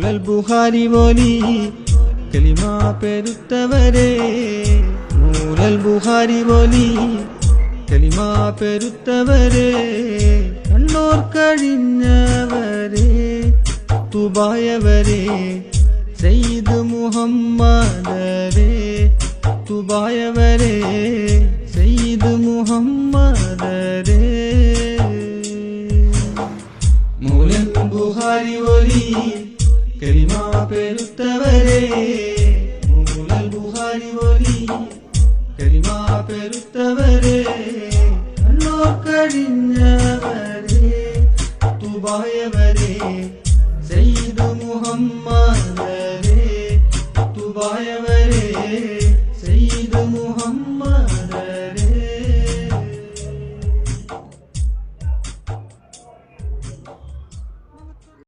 മൂലൽ ബുഖാരി പോലി കലിമ പെരുത്തവരെ മൂലൽ ബുഖാരി പോലി കലിമ പെരുത്തവരെ കണ്ണൂർ കഴിഞ്ഞവരെ തുബായവരെ സയ്യിദ് മുഹമ്മദരെ തുബായവരെ സയ്യിദ് മുഹമ്മദരെ മൂലൽ ബുഖാരി പോലി കലിമ പെരുത്തവരെ മൂലൽ ബുഖാരി പോലി കലിമ പെരുത്തവരെ കണ്ണൂർ കഴിഞ്ഞവരെ തുബായവരെ സയ്യിദ് മുഹമ്മദ്